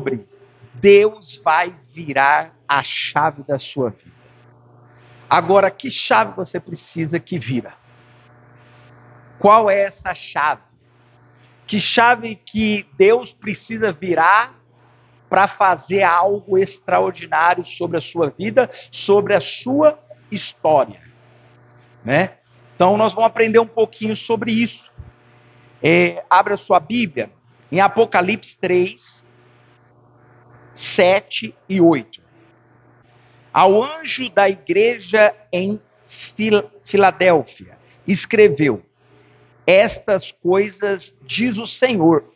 sobre Deus vai virar a chave da sua vida. Agora, que chave você precisa que vira? Qual é essa chave? Que chave que Deus precisa virar para fazer algo extraordinário sobre a sua vida, sobre a sua história, né? Então nós vamos aprender um pouquinho sobre isso. Abra sua Bíblia em Apocalipse 3, 7 e 8. Ao anjo da igreja em Filadélfia, escreveu: estas coisas diz o Senhor,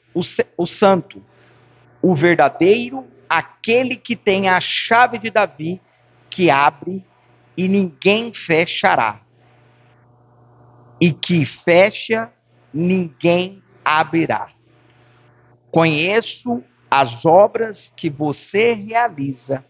o Santo, o verdadeiro, aquele que tem a chave de Davi, que abre e ninguém fechará, e que fecha, ninguém abrirá. Conheço as obras que você realiza,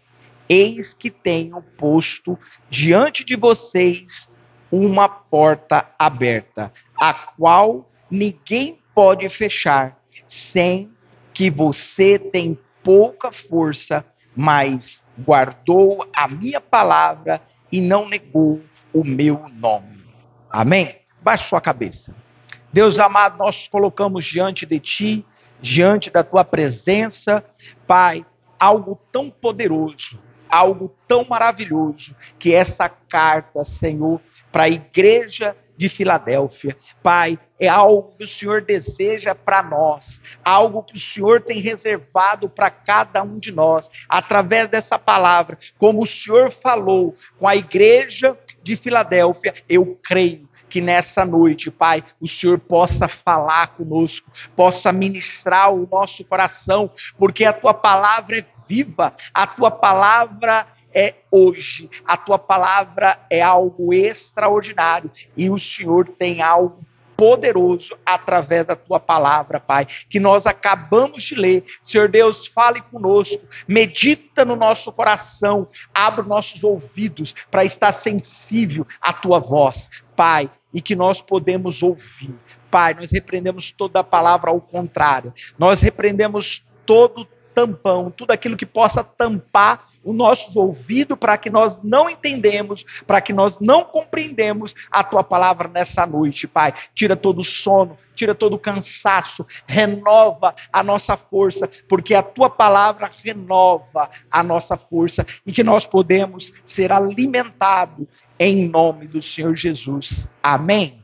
eis que tenho posto diante de vocês uma porta aberta, a qual ninguém pode fechar, sem que você tenha pouca força, mas guardou a minha palavra e não negou o meu nome. Amém? Baixe sua cabeça. Deus amado, nós colocamos diante de Ti, diante da Tua presença, Pai, algo tão poderoso, algo tão maravilhoso, que essa carta, Senhor, para a igreja de Filadélfia, Pai, é algo que o Senhor deseja para nós, algo que o Senhor tem reservado para cada um de nós, através dessa palavra, como o Senhor falou com a igreja de Filadélfia. Eu creio que nessa noite, Pai, o Senhor possa falar conosco, possa ministrar o nosso coração, porque a Tua palavra é viva, a Tua palavra é hoje, a Tua palavra é algo extraordinário, e o Senhor tem algo poderoso através da Tua palavra, Pai, que nós acabamos de ler. Senhor Deus, fale conosco, medita no nosso coração, abra nossos ouvidos para estar sensível à Tua voz, Pai, e que nós podemos ouvir. Pai, nós repreendemos toda a palavra ao contrário, nós repreendemos todo tampão, tudo aquilo que possa tampar os nossos ouvidos para que nós não entendemos, para que nós não compreendemos a Tua palavra nessa noite, Pai. Tira todo o sono, tira todo o cansaço, renova a nossa força, porque a Tua palavra renova a nossa força e que nós podemos ser alimentados em nome do Senhor Jesus. Amém?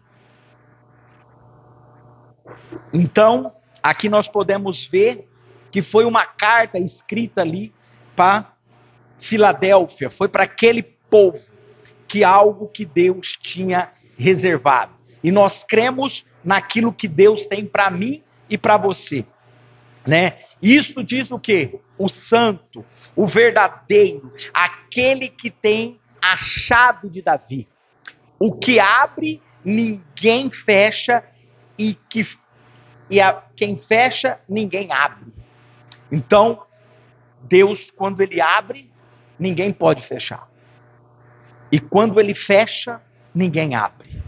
Então, aqui nós podemos ver que foi uma carta escrita ali para Filadélfia, foi para aquele povo, que algo que Deus tinha reservado. E nós cremos naquilo que Deus tem para mim e para você, né? Isso diz o quê? O santo, o verdadeiro, aquele que tem a chave de Davi. O que abre, ninguém fecha, quem fecha, ninguém abre. Então, Deus, quando Ele abre, ninguém pode fechar. E quando Ele fecha, ninguém abre.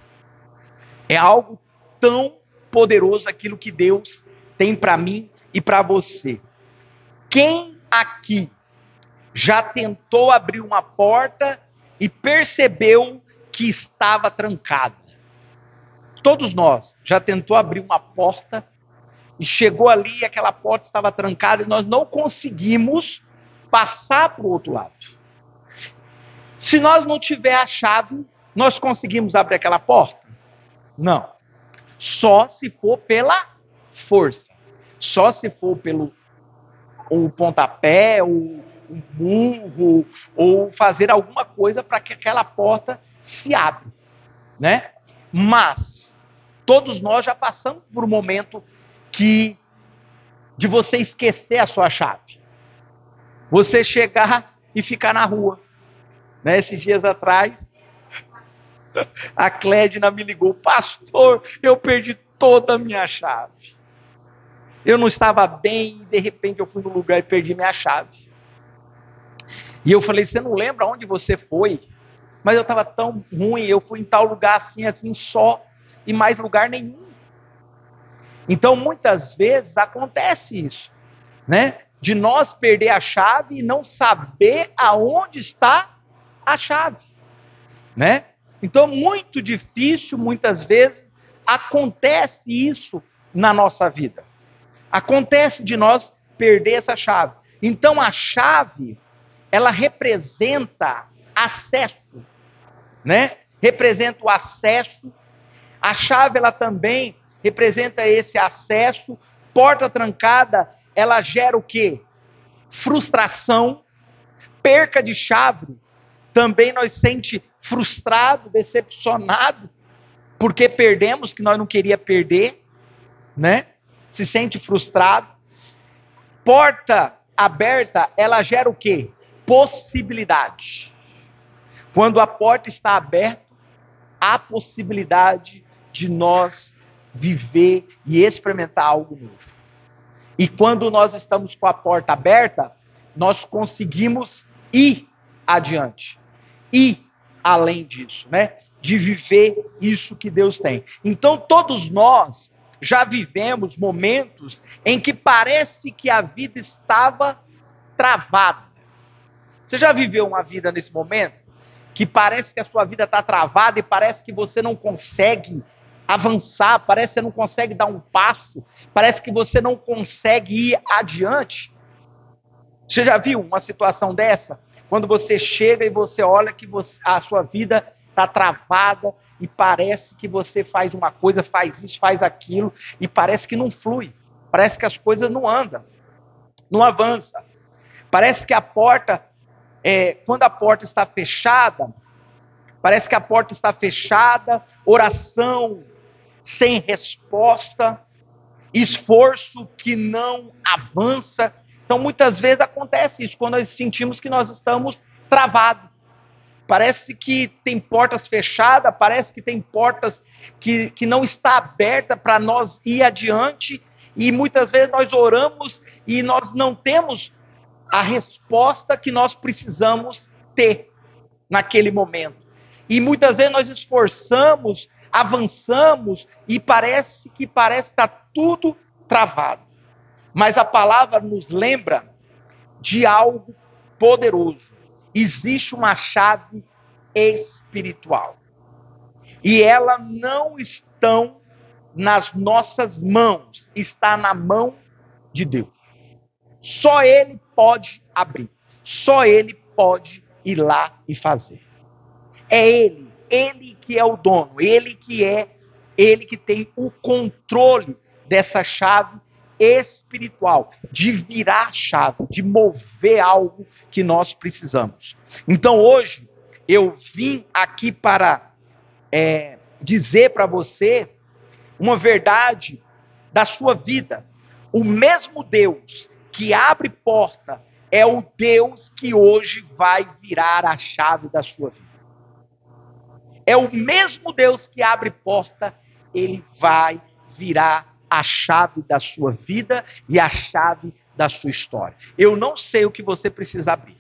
É algo tão poderoso aquilo que Deus tem para mim e para você. Quem aqui já tentou abrir uma porta e percebeu que estava trancada? Todos nós já tentou abrir uma porta e chegou ali e aquela porta estava trancada e nós não conseguimos passar para o outro lado. Se nós não tiver a chave, nós conseguimos abrir aquela porta? Não. Só se for pela força. Só se for pelo o pontapé, o murro, ou fazer alguma coisa para que aquela porta se abra, né? Mas todos nós já passamos por um momento de você esquecer a sua chave. Você chegar e ficar na rua. Né? Esses dias atrás, a Clédina me ligou: pastor, eu perdi toda a minha chave. Eu não estava bem e de repente eu fui no lugar e perdi minha chave. E eu falei: você não lembra onde você foi? Mas eu estava tão ruim, eu fui em tal lugar assim só, e mais lugar nenhum. Então, muitas vezes acontece isso, né? de nós perder a chave e não saber aonde está a chave, né? Então, muito difícil, muitas vezes, acontece isso na nossa vida. Acontece de nós perder essa chave. Então, a chave, ela representa acesso, né? Representa o acesso. A chave, ela também representa esse acesso. Porta trancada, ela gera o quê? Frustração. Perca de chave, também nós sente frustrado, decepcionado, porque perdemos que nós não queria perder, né? Se sente frustrado. Porta aberta, ela gera o quê? Possibilidade. Quando a porta está aberta, há possibilidade de nós viver e experimentar algo novo. E quando nós estamos com a porta aberta, nós conseguimos ir adiante. Ir além disso, né? De viver isso que Deus tem. Então, todos nós já vivemos momentos em que parece que a vida estava travada. Você já viveu uma vida nesse momento que parece que a sua vida está travada e parece que você não consegue avançar, parece que você não consegue dar um passo, parece que você não consegue ir adiante? Você já viu uma situação dessa? Quando você chega e você olha que a sua vida está travada e parece que você faz uma coisa, faz isso, faz aquilo e parece que não flui, parece que as coisas não andam, não avançam. Parece que a porta, quando a porta está fechada, parece que a porta está fechada, oração sem resposta, esforço que não avança. Então, muitas vezes acontece isso, quando nós sentimos que nós estamos travados. Parece que tem portas fechadas, parece que tem portas que não está aberta para nós ir adiante, e muitas vezes nós oramos e nós não temos a resposta que nós precisamos ter naquele momento. E muitas vezes nós esforçamos, avançamos e parece estar tudo travado. Mas a palavra nos lembra de algo poderoso. Existe uma chave espiritual. E ela não está nas nossas mãos, está na mão de Deus. Só Ele pode abrir. Só Ele pode ir lá e fazer. É Ele que é o dono, Ele que tem o controle dessa chave espiritual, de virar a chave, de mover algo que nós precisamos. Então hoje, eu vim aqui para dizer para você uma verdade da sua vida. O mesmo Deus que abre porta é o Deus que hoje vai virar a chave da sua vida. É o mesmo Deus que abre porta, ele vai virar a chave da sua vida e a chave da sua história. Eu não sei o que você precisa abrir.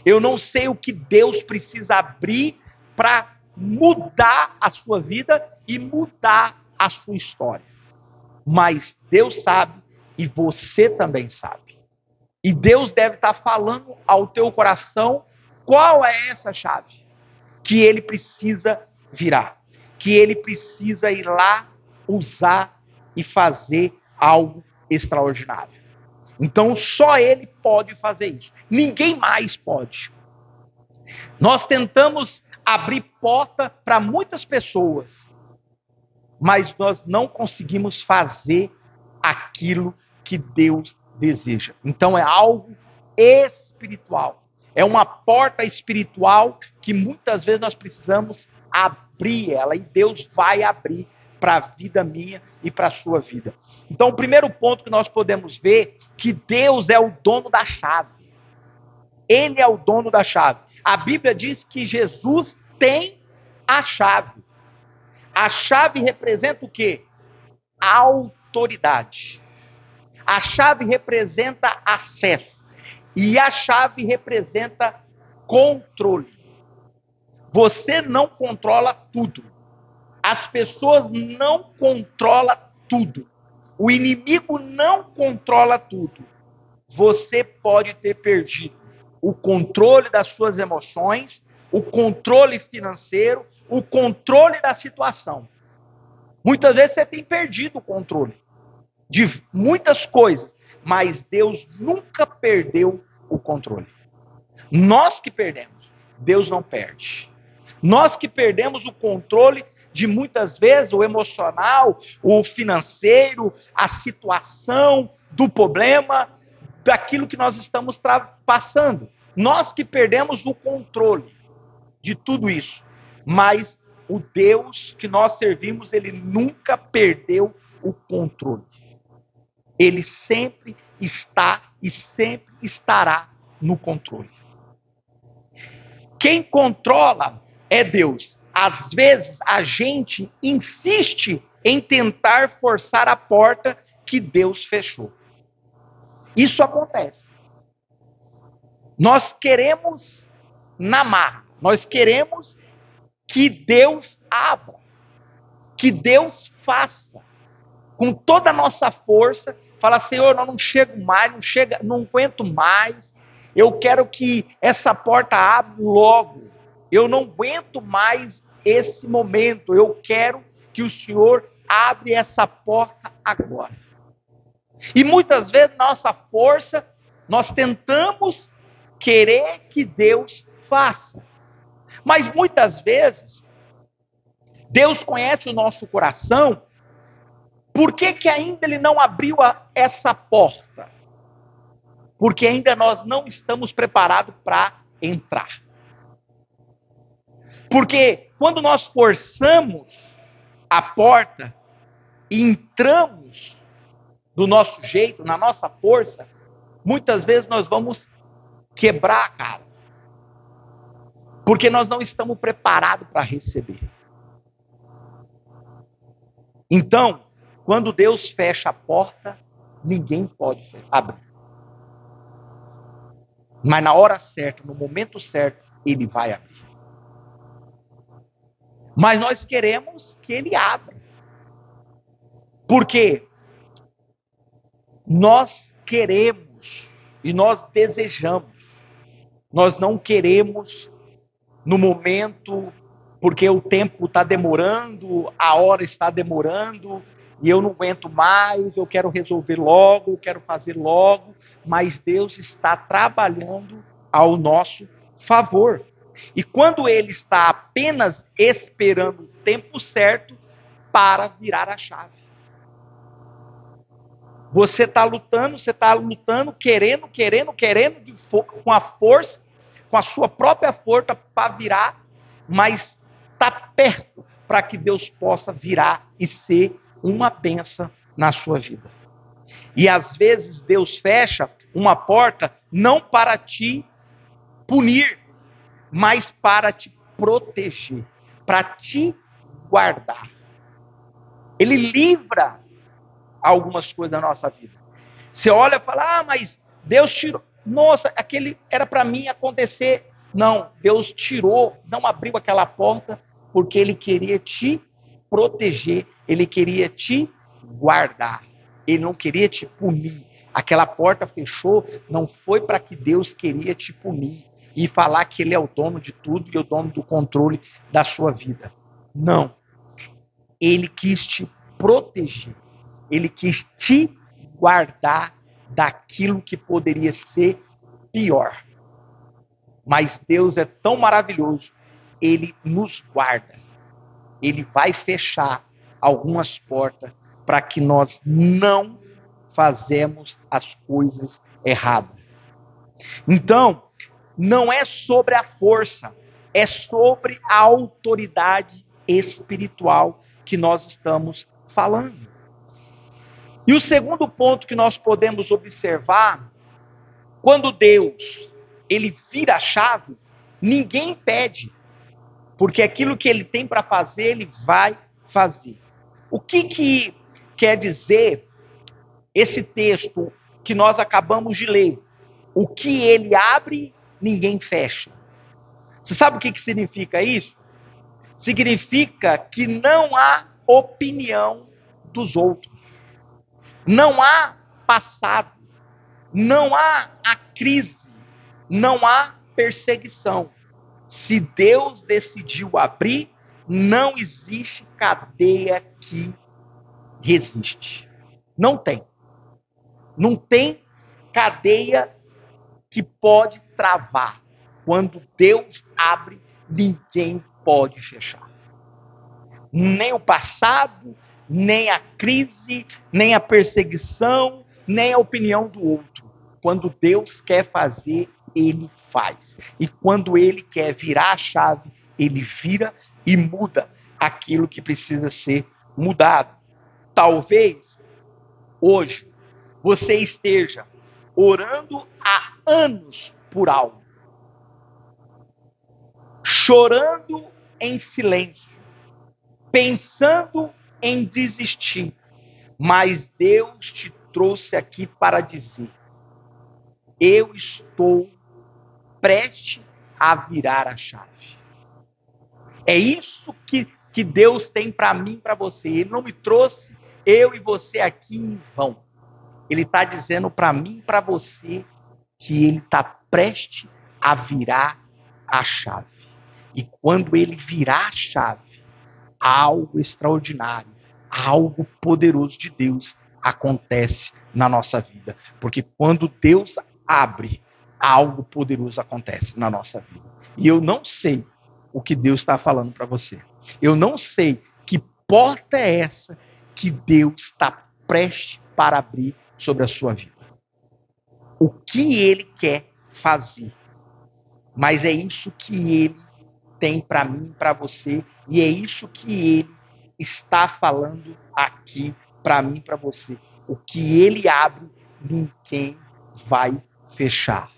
Eu não sei o que Deus precisa abrir para mudar a sua vida e mudar a sua história. Mas Deus sabe e você também sabe. E Deus deve estar falando ao teu coração qual é essa chave que ele precisa virar, que ele precisa ir lá, usar e fazer algo extraordinário. Então só ele pode fazer isso. Ninguém mais pode. Nós tentamos abrir porta para muitas pessoas, mas nós não conseguimos fazer aquilo que Deus deseja. Então é algo espiritual. É uma porta espiritual que muitas vezes nós precisamos abrir ela, e Deus vai abrir para a vida minha e para a sua vida. Então, o primeiro ponto que nós podemos ver é que Deus é o dono da chave. Ele é o dono da chave. A Bíblia diz que Jesus tem a chave. A chave representa o quê? A autoridade. A chave representa acesso. E a chave representa controle. Você não controla tudo. As pessoas não controlam tudo. O inimigo não controla tudo. você pode ter perdido o controle das suas emoções, o controle financeiro, o controle da situação. Muitas vezes você tem perdido o controle de muitas coisas, mas Deus nunca perdeu o controle. Nós que perdemos, Deus não perde. Nós que perdemos o controle de muitas vezes o emocional, o financeiro, a situação do problema, daquilo que nós estamos passando. Nós que perdemos o controle de tudo isso. Mas o Deus que nós servimos, ele nunca perdeu o controle. Ele sempre está e sempre estará no controle. Quem controla é Deus. Às vezes a gente insiste em tentar forçar a porta que Deus fechou. Isso acontece. Nós queremos na marra, nós queremos que Deus abra, que Deus faça, com toda a nossa força, falar, Senhor, eu não chego mais, não aguento mais, eu quero que essa porta abra logo, eu não aguento mais esse momento, eu quero que o Senhor abra essa porta agora. E muitas vezes, nossa força, nós tentamos querer que Deus faça. Mas muitas vezes, Deus conhece o nosso coração, por que ainda Ele não abriu essa porta? Porque ainda nós não estamos preparados para entrar. Porque quando nós forçamos a porta e entramos do nosso jeito, na nossa força, muitas vezes nós vamos quebrar a cara. Porque nós não estamos preparados para receber. Então, quando Deus fecha a porta, ninguém pode abrir. Mas na hora certa, no momento certo, Ele vai abrir. Mas nós queremos que Ele abra. Porque nós queremos e nós desejamos. Nós não queremos no momento, porque o tempo está demorando, a hora está demorando, e eu não aguento mais, eu quero resolver logo, eu quero fazer logo, mas Deus está trabalhando ao nosso favor. E quando Ele está apenas esperando o tempo certo para virar a chave. Você está lutando, querendo, com a força, com a sua própria força para virar, mas está perto para que Deus possa virar e ser uma bênção na sua vida. E às vezes Deus fecha uma porta não para te punir, mas para te proteger, para te guardar. Ele livra algumas coisas da nossa vida. Você olha e fala, mas Deus tirou. Nossa, aquele era para mim acontecer. Não, Deus tirou, não abriu aquela porta, porque Ele queria te proteger, Ele queria te guardar, Ele não queria te punir. Aquela porta fechou, não foi para que Deus queria te punir e falar que Ele é o dono de tudo e o dono do controle da sua vida. Não. Ele quis te proteger. Ele quis te guardar daquilo que poderia ser pior. Mas Deus é tão maravilhoso, Ele nos guarda. Ele vai fechar algumas portas para que nós não fazemos as coisas erradas. Então, não é sobre a força, é sobre a autoridade espiritual que nós estamos falando. E o segundo ponto que nós podemos observar, quando Deus ele vira a chave, ninguém impede, porque aquilo que Ele tem para fazer, Ele vai fazer. O que quer dizer esse texto que nós acabamos de ler? O que Ele abre, ninguém fecha. Você sabe o que significa isso? Significa que não há opinião dos outros. Não há passado. Não há a crise, não há perseguição. Se Deus decidiu abrir, não existe cadeia que resiste. Não tem. Não tem cadeia que pode travar. Quando Deus abre, ninguém pode fechar. Nem o passado, nem a crise, nem a perseguição, nem a opinião do outro. Quando Deus quer fazer, ele faz. E quando ele quer virar a chave, ele vira e muda aquilo que precisa ser mudado. Talvez hoje você esteja orando há anos por algo, chorando em silêncio, pensando em desistir, mas Deus te trouxe aqui para dizer: eu estou prestes a virar a chave. É isso que Deus tem para mim e para você. Ele não me trouxe eu e você aqui em vão. Ele está dizendo para mim e para você que ele está prestes a virar a chave. E quando ele virar a chave, algo extraordinário, algo poderoso de Deus acontece na nossa vida. Porque quando Deus abre, algo poderoso acontece na nossa vida. E eu não sei o que Deus está falando para você. Eu não sei que porta é essa que Deus está prestes para abrir sobre a sua vida. O que ele quer fazer. Mas é isso que ele tem para mim, para você, e é isso que ele está falando aqui para mim, para você. O que ele abre, ninguém vai fechar.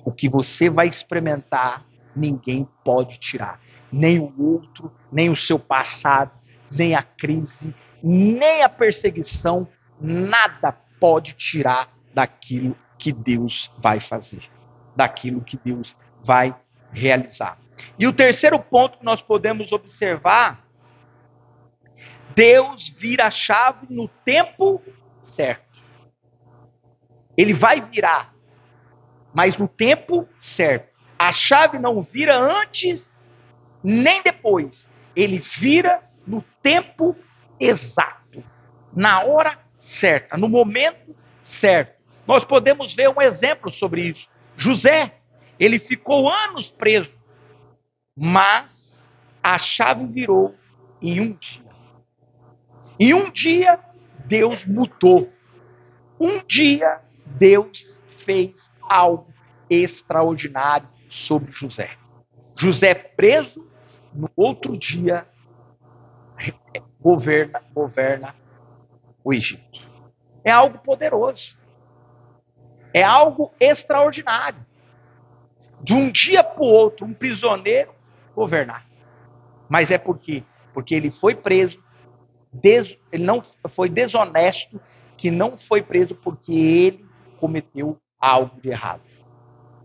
O que você vai experimentar, ninguém pode tirar. Nem o outro, nem o seu passado, nem a crise, nem a perseguição, nada pode tirar daquilo que Deus vai fazer, daquilo que Deus vai realizar. E o terceiro ponto que nós podemos observar, Deus vira a chave no tempo certo. Ele vai virar, mas no tempo certo. A chave não vira antes nem depois. Ele vira no tempo exato, na hora certa, no momento certo. Nós podemos ver um exemplo sobre isso. José, ele ficou anos preso, mas a chave virou em um dia. Em um dia, Deus mudou. Um dia, Deus fez algo extraordinário sobre José. José preso, no outro dia, governa o Egito. É algo poderoso. É algo extraordinário. De um dia para o outro, um prisioneiro governar. Mas é por quê? Porque ele foi preso, ele não foi desonesto, que não foi preso porque ele cometeu algo de errado.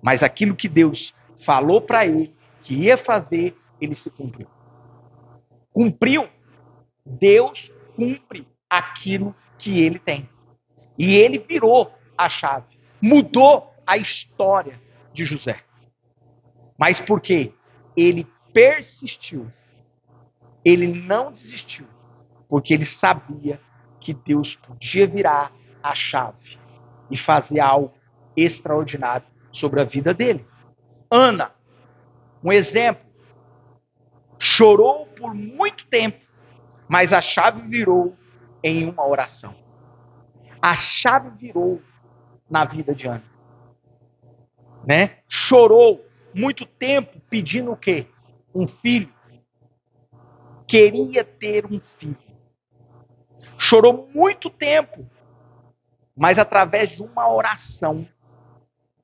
Mas aquilo que Deus falou para ele que ia fazer, ele se cumpriu. Cumpriu. Deus cumpre aquilo que ele tem. E ele virou a chave. Mudou a história de José. Mas por quê? Ele persistiu. Ele não desistiu. Porque ele sabia que Deus podia virar a chave e fazer algo extraordinário sobre a vida dele. Ana, um exemplo, chorou por muito tempo, mas a chave virou em uma oração. A chave virou na vida de Ana. Né? Chorou muito tempo pedindo o quê? Um filho. Queria ter um filho. Chorou muito tempo, mas através de uma oração,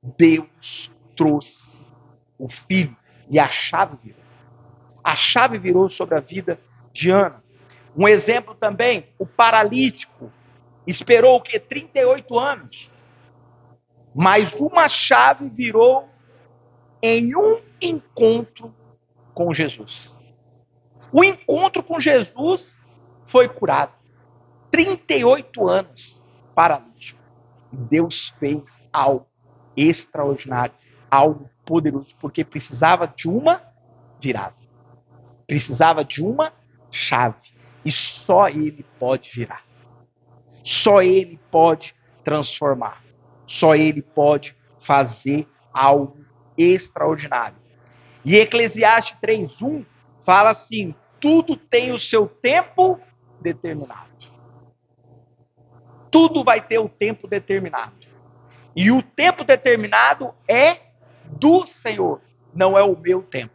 Deus trouxe o filho e a chave virou. A chave virou sobre a vida de Ana. Um exemplo também, o paralítico esperou o quê? 38 anos. Mas uma chave virou em um encontro com Jesus. O encontro com Jesus foi curado. 38 anos paralítico. Deus fez algo extraordinário, algo poderoso, porque precisava de uma virada. Precisava de uma chave. E só Ele pode virar. Só Ele pode transformar. Só Ele pode fazer algo extraordinário. E Eclesiastes 3:1 fala assim: tudo tem o seu tempo determinado. Tudo vai ter o tempo determinado. E o tempo determinado é do Senhor, não é o meu tempo.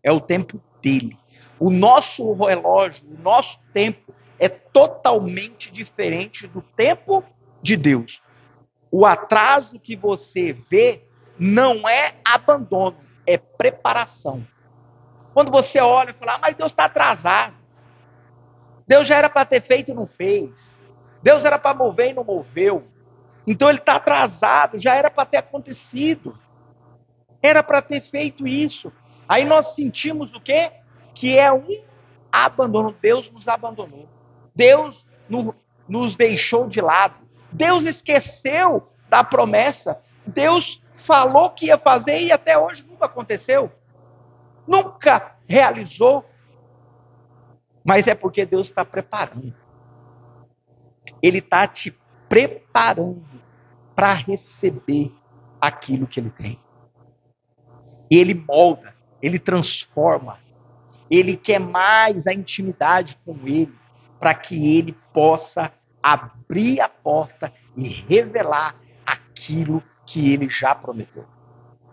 É o tempo dele. O nosso relógio, o nosso tempo é totalmente diferente do tempo de Deus. O atraso que você vê não é abandono, é preparação. Quando você olha e fala, mas Deus está atrasado. Deus já era para ter feito e não fez. Deus era para mover e não moveu. Então ele está atrasado, já era para ter acontecido. Era para ter feito isso. Aí nós sentimos o quê? Que é um abandono. Deus nos abandonou. Deus nos deixou de lado. Deus esqueceu da promessa. Deus falou que ia fazer e até hoje nunca aconteceu. Nunca realizou. Mas é porque Deus está preparando. Ele está te preparando para receber aquilo que ele tem. Ele molda, ele transforma, ele quer mais a intimidade com ele, para que ele possa abrir a porta e revelar aquilo que ele já prometeu.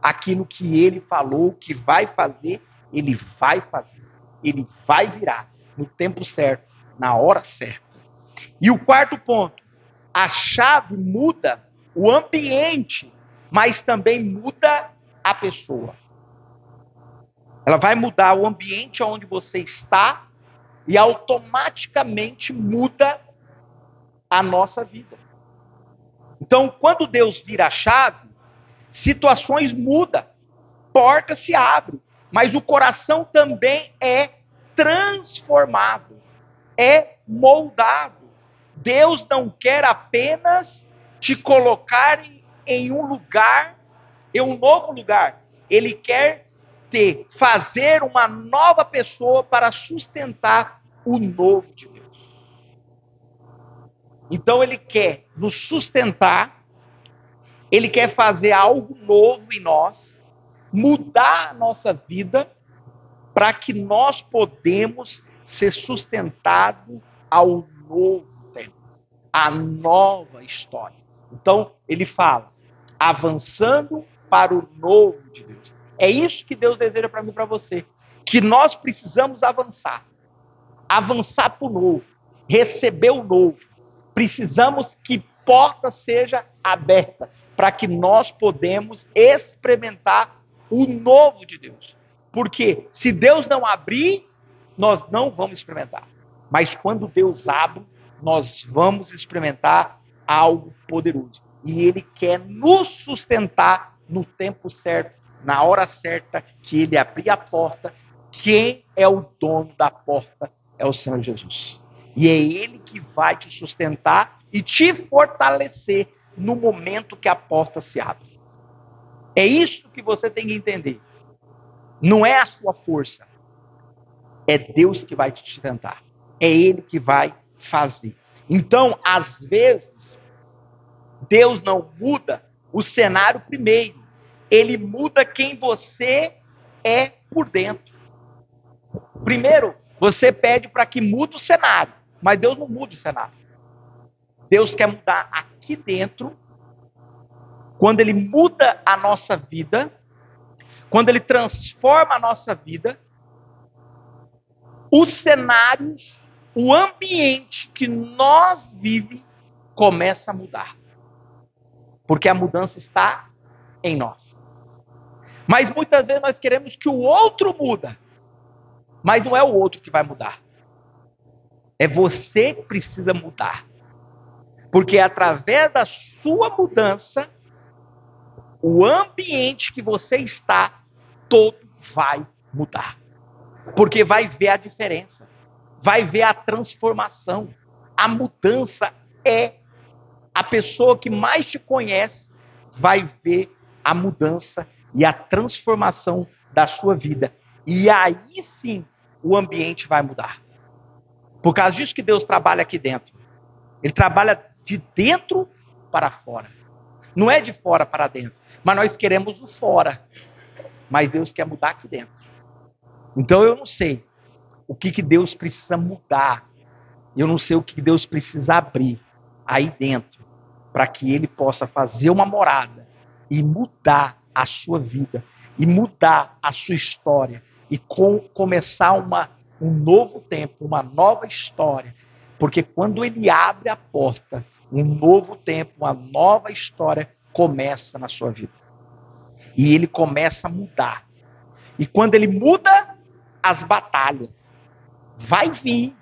Aquilo que ele falou que vai fazer, ele vai fazer. Ele vai virar no tempo certo, na hora certa. E o quarto ponto, a chave muda o ambiente, mas também muda a pessoa. Ela vai mudar o ambiente onde você está e automaticamente muda a nossa vida. Então, quando Deus vira a chave, situações mudam, portas se abrem, mas o coração também é transformado, é moldado. Deus não quer apenas te colocar em um lugar, em um novo lugar. Ele quer fazer uma nova pessoa para sustentar o novo de Deus. Então ele quer nos sustentar, ele quer fazer algo novo em nós, mudar a nossa vida, para que nós podemos ser sustentados ao novo tempo, à nova história. Então ele fala, avançando para o novo de Deus. É isso que Deus deseja para mim e para você. Que nós precisamos avançar. Avançar para o novo. Receber o novo. Precisamos que porta seja aberta para que nós podemos experimentar o novo de Deus. Porque se Deus não abrir, nós não vamos experimentar. Mas quando Deus abre, nós vamos experimentar algo poderoso. E Ele quer nos sustentar no tempo certo, na hora certa, que Ele abrir a porta. Quem é o dono da porta? É o Senhor Jesus. E é Ele que vai te sustentar e te fortalecer no momento que a porta se abre. É isso que você tem que entender. Não é a sua força. É Deus que vai te sustentar. É Ele que vai fazer. Então, às vezes, Deus não muda o cenário primeiro. Ele muda quem você é por dentro. Primeiro, você pede para que mude o cenário, mas Deus não muda o cenário. Deus quer mudar aqui dentro. Quando Ele muda a nossa vida, quando Ele transforma a nossa vida, os cenários, o ambiente que nós vivemos começa a mudar. Porque a mudança está em nós. Mas muitas vezes nós queremos que o outro muda. Mas não é o outro que vai mudar. É você que precisa mudar. Porque através da sua mudança, o ambiente que você está, todo vai mudar. Porque vai ver a diferença. Vai ver a transformação. A mudança é A pessoa que mais te conhece vai ver a mudança e a transformação da sua vida. E aí sim o ambiente vai mudar. Por causa disso que Deus trabalha aqui dentro. Ele trabalha de dentro para fora. Não é de fora para dentro. Mas nós queremos o fora. Mas Deus quer mudar aqui dentro. Então eu não sei o que Deus precisa mudar. Eu não sei o que Deus precisa abrir aí dentro para que Ele possa fazer uma morada e mudar a sua vida, e mudar a sua história, e começar um novo tempo, uma nova história. Porque quando Ele abre a porta, um novo tempo, uma nova história começa na sua vida. E Ele começa a mudar. E quando Ele muda, as batalhas vai vir.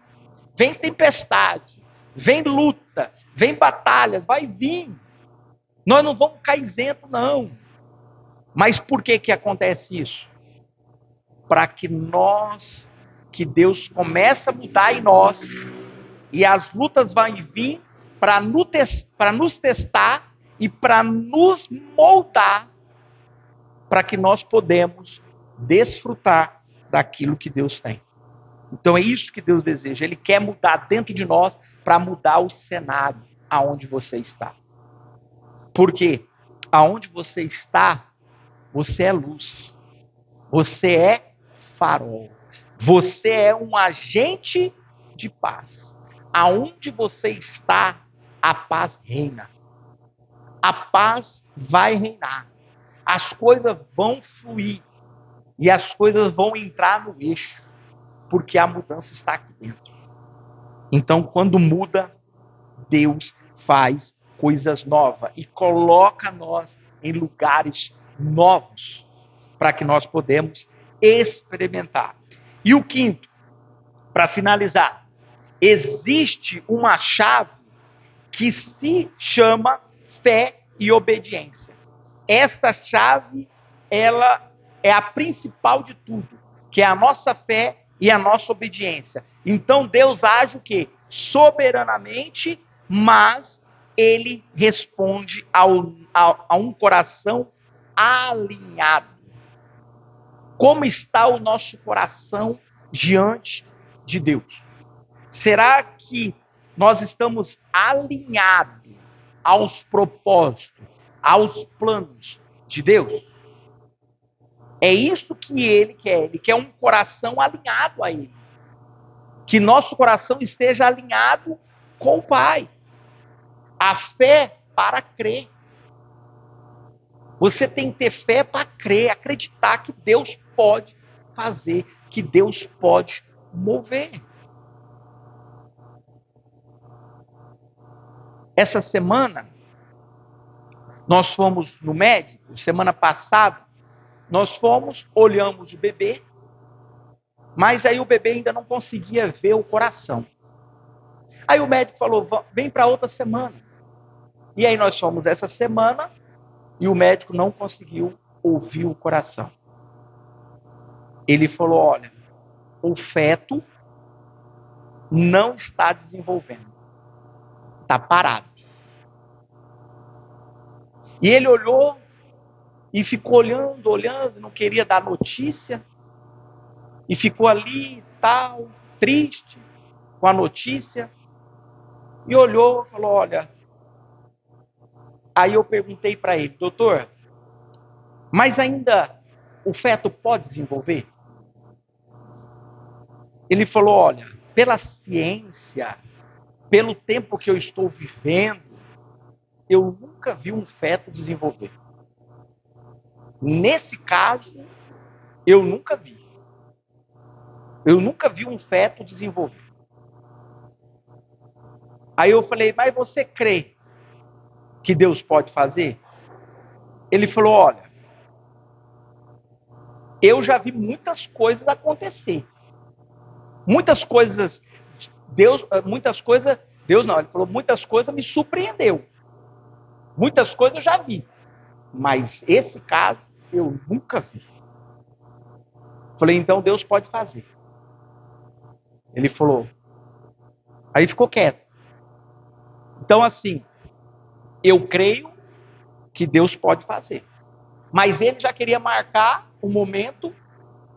Vem tempestade, vem luta, vem batalhas, vai vir. Nós não vamos ficar isentos, não. Mas por que acontece isso? Para que Deus comece a mudar em nós, e as lutas vão vir para nos testar e para nos moldar, para que nós podemos desfrutar daquilo que Deus tem. Então é isso que Deus deseja. Ele quer mudar dentro de nós para mudar o cenário aonde você está. Porque aonde você está, você é luz. Você é farol. Você é um agente de paz. Aonde você está, a paz reina. A paz vai reinar. As coisas vão fluir. E as coisas vão entrar no eixo. Porque a mudança está aqui dentro. Então, quando muda, Deus faz coisas novas e coloca nós em lugares novos para que nós podemos experimentar. E o quinto, para finalizar, existe uma chave que se chama fé e obediência. Essa chave, ela é a principal de tudo, que é a nossa fé e a nossa obediência. Então Deus age o quê? Soberanamente, mas Ele responde a um coração alinhado. Como está o nosso coração diante de Deus? Será que nós estamos alinhados aos propósitos, aos planos de Deus? É isso que Ele quer. Ele quer um coração alinhado a Ele. Que nosso coração esteja alinhado com o Pai. A fé para crer. Você tem que ter fé para crer, acreditar que Deus pode fazer, que Deus pode mover. Essa semana, nós fomos no médico, semana passada, nós fomos, olhamos o bebê, mas aí o bebê ainda não conseguia ver o coração. Aí o médico falou, vem para outra semana. E aí nós fomos essa semana e o médico não conseguiu ouvir o coração. Ele falou, olha, o feto não está desenvolvendo. Está parado. E ele olhou e ficou olhando, não queria dar notícia. E ficou ali, tal, triste com a notícia. E olhou e falou, olha... Aí eu perguntei para ele, doutor, mas ainda o feto pode desenvolver? Ele falou, olha, pela ciência, pelo tempo que eu estou vivendo, eu nunca vi um feto desenvolver. Nesse caso, eu nunca vi. Eu nunca vi um feto desenvolver. Aí eu falei, mas você crê que Deus pode fazer? Ele falou, olha, eu já vi muitas coisas acontecer. Muitas coisas, Deus não, ele falou, muitas coisas me surpreendeu. Muitas coisas eu já vi. Mas esse caso, eu nunca vi. Falei, então Deus pode fazer. Ele falou, aí ficou quieto. Então assim, Eu creio que Deus pode fazer. Mas ele já queria marcar o momento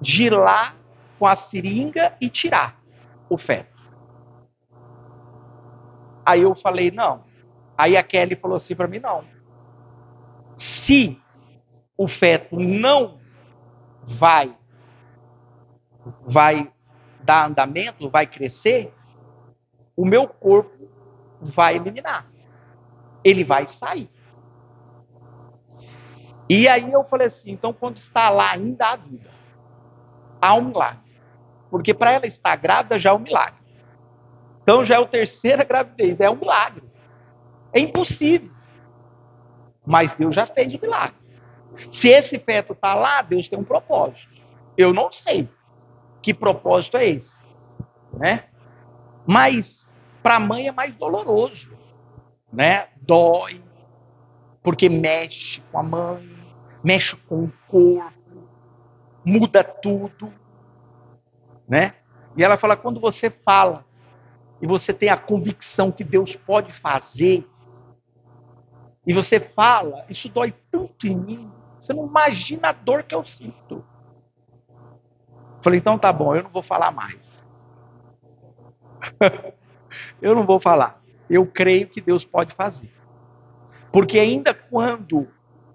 de ir lá com a seringa e tirar o feto. Aí eu falei, não. Aí a Kelly falou assim para mim, não. Se o feto não vai dar andamento, vai crescer, o meu corpo vai eliminar. Ele vai sair. E aí eu falei assim, então quando está lá ainda há vida, há um milagre. Porque para ela estar grávida já é um milagre. Então já é a terceira gravidez, é um milagre. É impossível. Mas Deus já fez o milagre. Se esse feto está lá, Deus tem um propósito. Eu não sei que propósito é esse, né? Mas para a mãe é mais doloroso, né? Dói, porque mexe com a mãe, mexe com o corpo, muda tudo, né? E ela fala, quando você fala e você tem a convicção que Deus pode fazer, e você fala, isso dói tanto em mim, você não imagina a dor que eu sinto. Falei, então tá bom, eu não vou falar mais. Eu não vou falar. Eu creio que Deus pode fazer. Porque ainda quando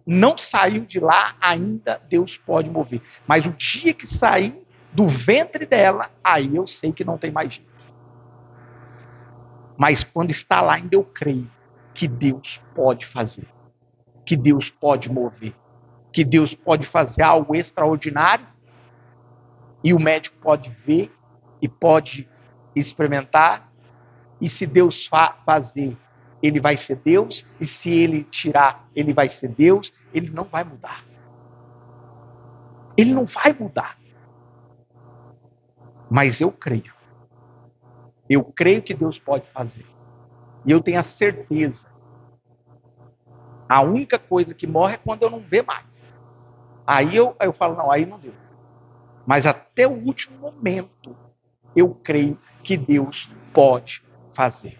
não saiu de lá, ainda Deus pode mover. Mas o dia que sair do ventre dela, aí eu sei que não tem mais jeito. Mas quando está lá, ainda eu creio que Deus pode fazer. Que Deus pode mover. Que Deus pode fazer algo extraordinário. E o médico pode ver e pode experimentar. E se Deus fazer, ele vai ser Deus. E se ele tirar, ele vai ser Deus. Ele não vai mudar. Ele não vai mudar. Mas eu creio. Eu creio que Deus pode fazer. E eu tenho a certeza. A única coisa que morre é quando eu não ver mais. Aí eu falo, não, aí não deu. Mas até o último momento, eu creio que Deus pode fazer.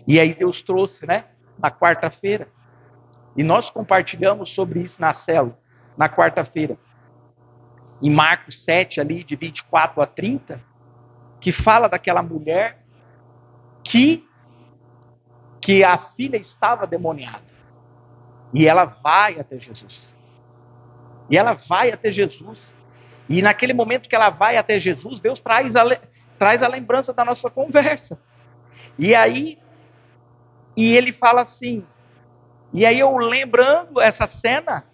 E aí Deus trouxe, né, na quarta-feira. E nós compartilhamos sobre isso na célula, na quarta-feira. Em Marcos 7, ali, de 24 a 30, que fala daquela mulher que a filha estava demoniada. E ela vai até Jesus. E ela vai até Jesus. E naquele momento que ela vai até Jesus, Deus traz a lembrança da nossa conversa. E aí, e ele fala assim, e aí eu lembrando essa cena,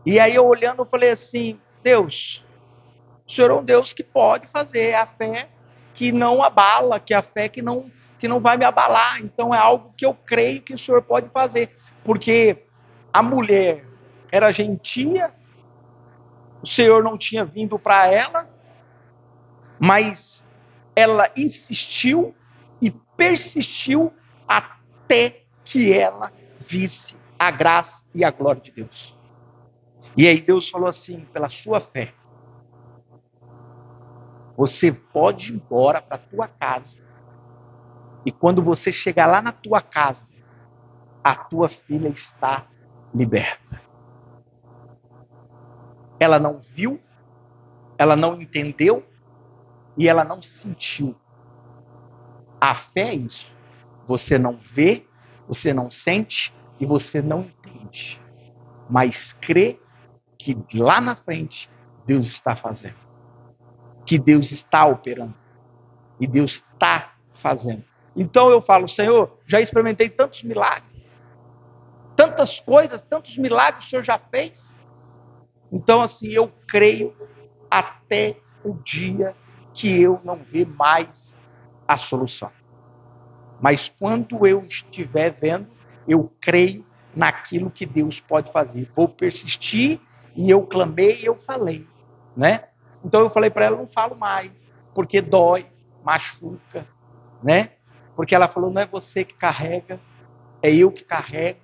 e aí eu olhando, eu falei assim, Deus, o Senhor é um Deus que pode fazer, é a fé que não abala, que é a fé que não vai me abalar. Então é algo que eu creio que o Senhor pode fazer. Porque a mulher era gentia, o Senhor não tinha vindo para ela, mas ela insistiu e persistiu até que ela visse a graça e a glória de Deus. E aí Deus falou assim, pela sua fé, você pode ir embora para a tua casa. E quando você chegar lá na tua casa, a tua filha está liberta. Ela não viu, ela não entendeu e ela não sentiu. A fé é isso. Você não vê, você não sente e você não entende. Mas crê que lá na frente Deus está fazendo. Que Deus está operando. E Deus está fazendo. Então eu falo, Senhor, já experimentei tantos milagres. Tantas coisas, tantos milagres o Senhor já fez. Então, assim, eu creio até o dia que eu não ver mais a solução. Mas quando eu estiver vendo, eu creio naquilo que Deus pode fazer. Vou persistir e eu clamei e eu falei, né? Então eu falei para ela, não falo mais, porque dói, machuca, né? Porque ela falou, não é você que carrega, é eu que carrego.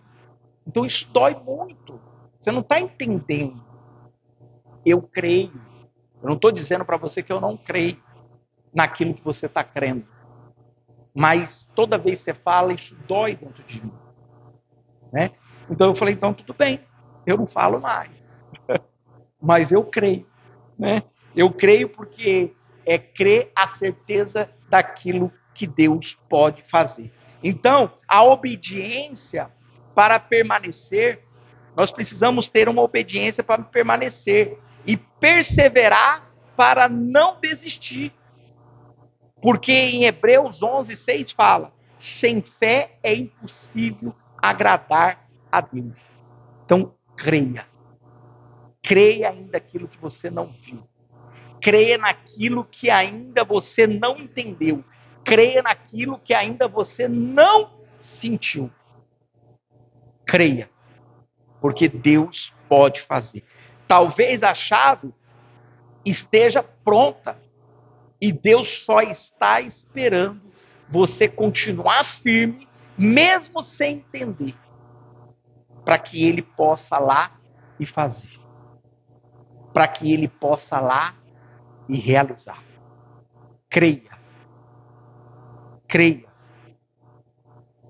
Então isso dói muito. Você não está entendendo. Eu creio. Eu não estou dizendo para você que eu não creio naquilo que você está crendo. Mas toda vez que você fala, isso dói dentro de mim. né? Então eu falei, então tudo bem, eu não falo mais, mas eu creio, né? Eu creio porque é crer a certeza daquilo que Deus pode fazer. Então, a obediência para permanecer, nós precisamos ter uma obediência para permanecer e perseverar para não desistir. Porque em Hebreus 11:6 fala: sem fé é impossível agradar a Deus. Então, creia. Creia ainda aquilo que você não viu. Creia naquilo que ainda você não entendeu. Creia naquilo que ainda você não sentiu. Creia, porque Deus pode fazer. Talvez a chave esteja pronta e Deus só está esperando você continuar firme, mesmo sem entender, para que Ele possa lá e fazer, para que Ele possa lá e realizar. Creia, creia.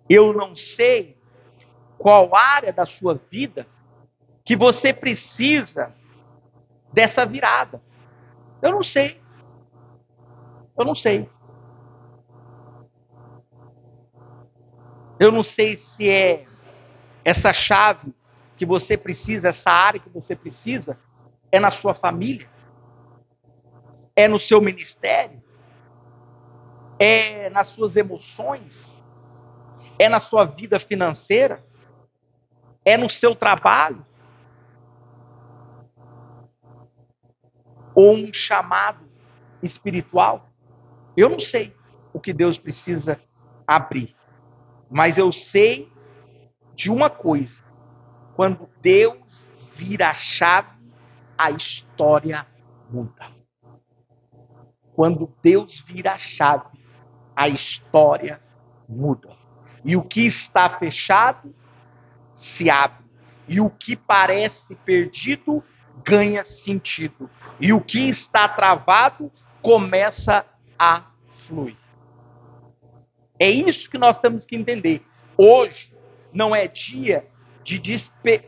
Eu não sei qual área da sua vida que você precisa dessa virada. Eu não sei. Eu não sei. Eu não sei se é essa chave que você precisa, essa área que você precisa, é na sua família, é no seu ministério, é nas suas emoções, é na sua vida financeira, é no seu trabalho, ou um chamado espiritual. Eu não sei o que Deus precisa abrir, mas eu sei de uma coisa: quando Deus vira a chave, a história muda. Quando Deus vira a chave, a história muda. E o que está fechado se abre. E o que parece perdido ganha sentido. E o que está travado começa a fluir. É isso que nós temos que entender. Hoje não é dia de desespero.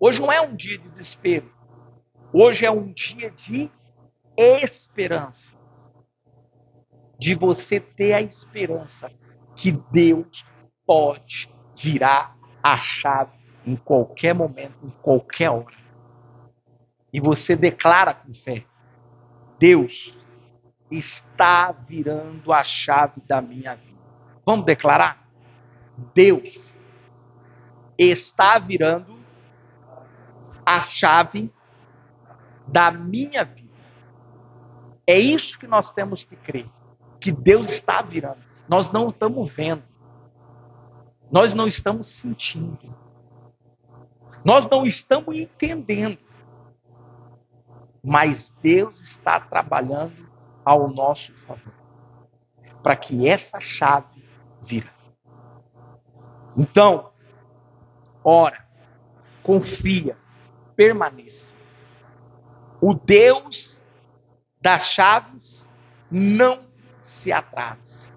Hoje não é um dia de desespero. Hoje é um dia de esperança. De você ter a esperança que Deus pode virar a chave em qualquer momento, em qualquer hora. E você declara com fé: Deus está virando a chave da minha vida. Vamos declarar? Deus está virando a chave da minha vida. É isso que nós temos que crer, que Deus está virando. Nós não estamos vendo, nós não estamos sentindo, nós não estamos entendendo, mas Deus está trabalhando ao nosso favor, para que essa chave vire. Então, ora, confia, permaneça. O Deus das chaves não se atrasa.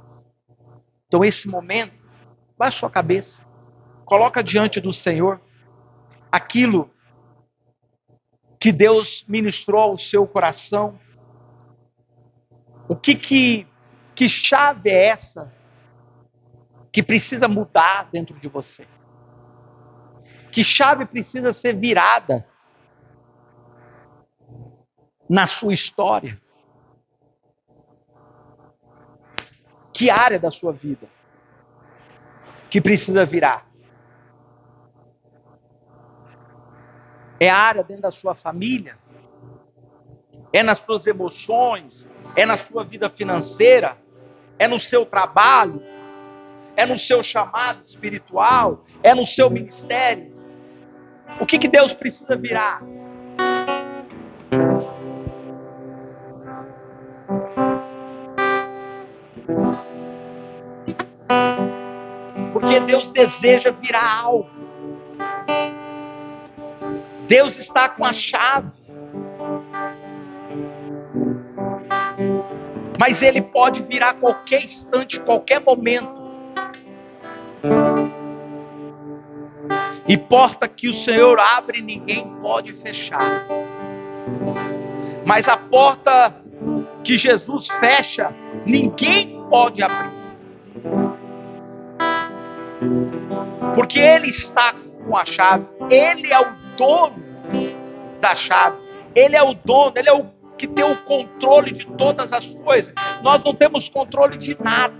Então, esse momento, baixa sua cabeça, coloca diante do Senhor aquilo que Deus ministrou ao seu coração. O que chave é essa que precisa mudar dentro de você? Que chave precisa ser virada na sua história? Que área da sua vida que precisa virar? É a área dentro da sua família? É nas suas emoções? É na sua vida financeira? É no seu trabalho? É no seu chamado espiritual? É no seu ministério? O que Deus precisa virar? Porque Deus deseja virar algo. Deus está com a chave. Mas Ele pode virar a qualquer instante, qualquer momento. E porta que o Senhor abre, ninguém pode fechar. Mas a porta que Jesus fecha, ninguém pode abrir. Porque Ele está com a chave. Ele é o dono da chave. Ele é o dono, Ele é o que tem o controle de todas as coisas. Nós não temos controle de nada.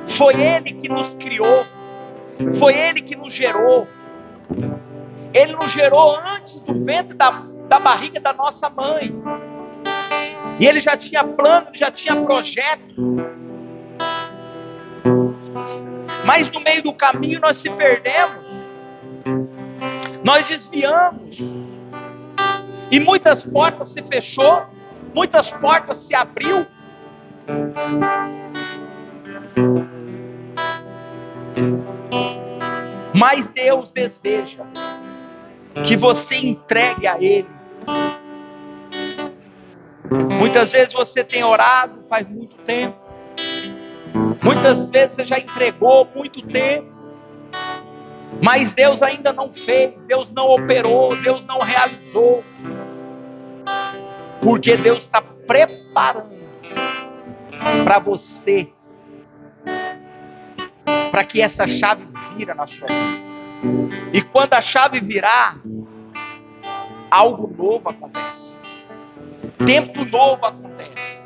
Foi Ele que nos criou. Foi Ele que nos gerou. Ele nos gerou antes do ventre da barriga da nossa mãe. E Ele já tinha plano, Ele já tinha projeto. Mas no meio do caminho nós se perdemos. Nós desviamos. E muitas portas se fechou. Muitas portas se abriu. Mas Deus deseja que você entregue a Ele. Muitas vezes você tem orado faz muito tempo. Muitas vezes você já entregou muito tempo. Mas Deus ainda não fez, Deus não operou, Deus não realizou. Porque Deus está preparando para você, para que essa chave vira na sua vida. E quando a chave virar, algo novo acontece. Tempo novo acontece.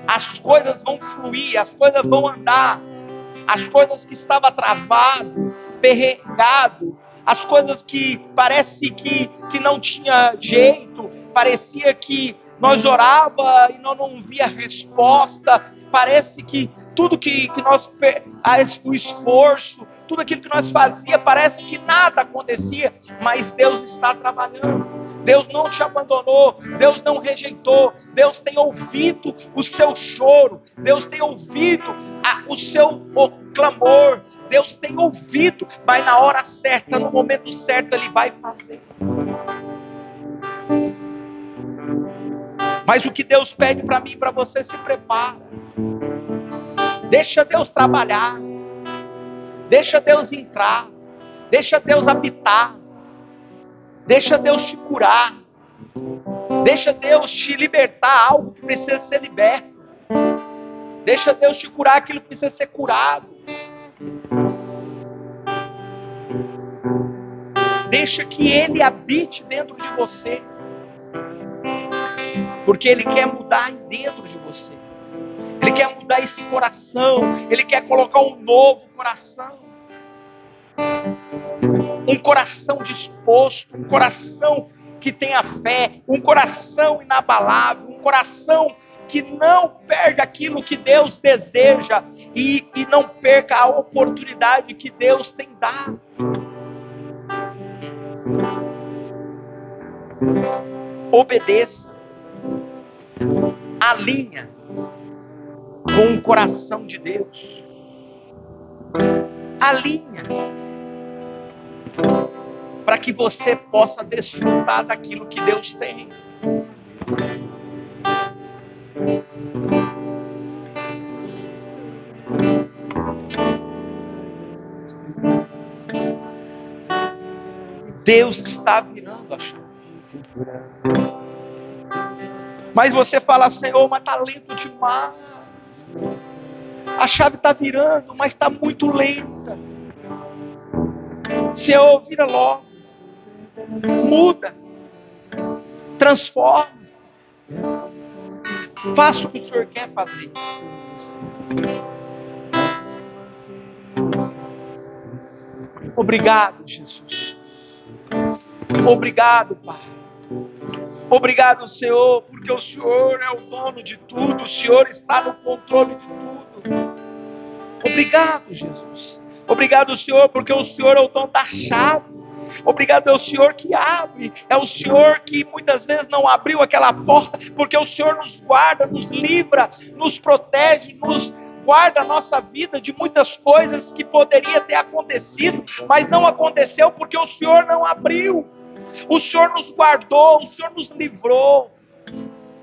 As coisas vão fluir, as coisas vão andar. As coisas que estavam travado, perregado, as coisas que parece que não tinha jeito, parecia que nós orava e nós não via resposta, parece que tudo que nós, o esforço, tudo aquilo que nós fazia, parece que nada acontecia, mas Deus está trabalhando. Deus não te abandonou, Deus não rejeitou, Deus tem ouvido o seu choro, Deus tem ouvido o seu clamor, Deus tem ouvido, mas na hora certa, no momento certo, Ele vai fazer. Mas o que Deus pede para mim e para você, se prepara. Deixa Deus trabalhar, deixa Deus entrar, deixa Deus habitar, deixa Deus te curar, deixa Deus te libertar algo que precisa ser liberto, deixa Deus te curar aquilo que precisa ser curado, deixa que Ele habite dentro de você, porque Ele quer mudar dentro de você, Ele quer mudar esse coração, Ele quer colocar um novo coração, um coração disposto, um coração que tenha fé, um coração inabalável, um coração que não perde aquilo que Deus deseja e não perca a oportunidade que Deus tem dado. Obedeça, alinha com o coração de Deus, alinha, para que você possa desfrutar daquilo que Deus tem. Deus está virando a chave. Mas você fala, Senhor, mas está lento demais. A chave está virando, mas está muito lenta. Senhor, vira logo. Muda. Transforma. Faça o que o Senhor quer fazer. Obrigado, Jesus. Obrigado, Pai. Obrigado, Senhor, porque o Senhor é o dono de tudo. O Senhor está no controle de tudo. Obrigado, Jesus. Obrigado, Senhor, porque o Senhor é o dono da chave. Obrigado, é o Senhor que abre. É o Senhor que muitas vezes não abriu aquela porta, porque o Senhor nos guarda, nos livra, nos protege, nos guarda a nossa vida de muitas coisas que poderia ter acontecido, mas não aconteceu porque o Senhor não abriu. O Senhor nos guardou, o Senhor nos livrou.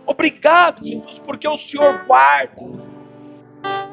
Obrigado, Jesus, porque o Senhor guarda.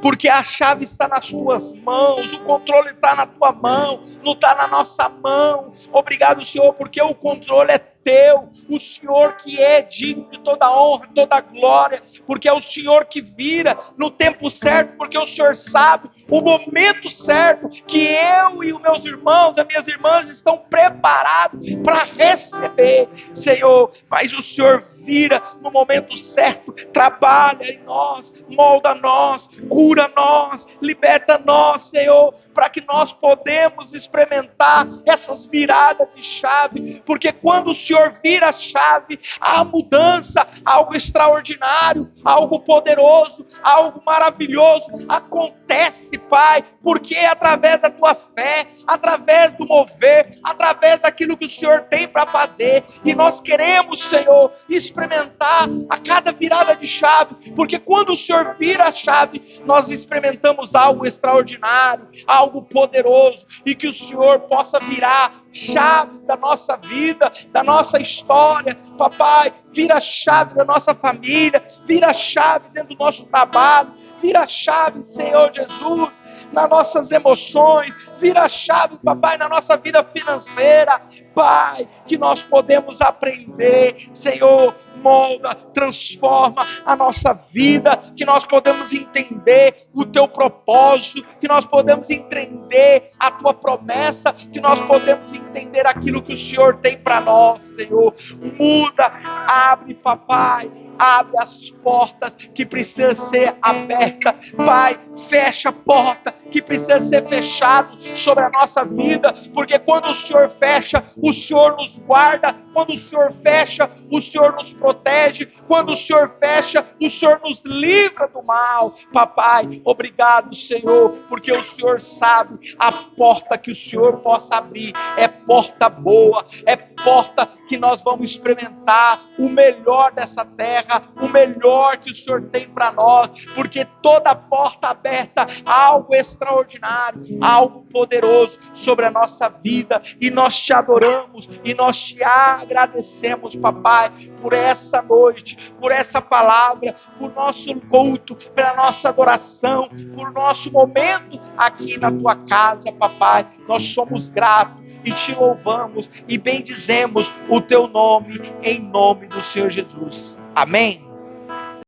porque a chave está nas tuas mãos, o controle está na tua mão, não está na nossa mão. Obrigado, Senhor, porque o controle é teu, o Senhor que é digno de toda honra, toda glória, porque é o Senhor que vira no tempo certo, porque o Senhor sabe o momento certo que eu e os meus irmãos, as minhas irmãs estão preparados para receber, Senhor, mas o Senhor vira no momento certo, trabalha em nós, molda nós, cura nós, liberta nós, Senhor, para que nós podemos experimentar essas viradas de chave, porque quando o Senhor vira a chave, há mudança, algo extraordinário, algo poderoso, algo maravilhoso acontece, Pai, porque é através da tua fé, através do mover, através daquilo que o Senhor tem para fazer, e nós queremos, Senhor, experimentar a cada virada de chave, porque quando o Senhor vira a chave, nós experimentamos algo extraordinário, algo poderoso, e que o Senhor possa virar chaves da nossa vida, da nossa história, papai, vira a chave da nossa família, vira a chave dentro do nosso trabalho, vira a chave, Senhor Jesus, nas nossas emoções, vira a chave, papai, na nossa vida financeira, Pai, que nós podemos aprender, Senhor, molda, transforma a nossa vida, que nós podemos entender o teu propósito, que nós podemos entender a tua promessa, que nós podemos entender aquilo que o Senhor tem para nós, Senhor. Muda, abre, papai, abre as portas que precisam ser abertas, Pai, fecha a porta que precisa ser fechada sobre a nossa vida, porque quando o Senhor fecha, o Senhor nos guarda, quando o Senhor fecha, o Senhor nos protege, quando o Senhor fecha, o Senhor nos livra do mal, papai, obrigado, Senhor, porque o Senhor sabe a porta que o Senhor possa abrir, é porta boa, é porta que nós vamos experimentar o melhor dessa terra, o melhor que o Senhor tem para nós, porque toda porta aberta, algo extraordinário, algo poderoso sobre a nossa vida, e nós te adoramos, e nós te agradecemos, papai, por essa noite, por essa palavra, por nosso culto, pela nossa adoração, por nosso momento aqui na tua casa, papai, nós somos gratos, e te louvamos e bendizemos o teu nome, em nome do Senhor Jesus. Amém?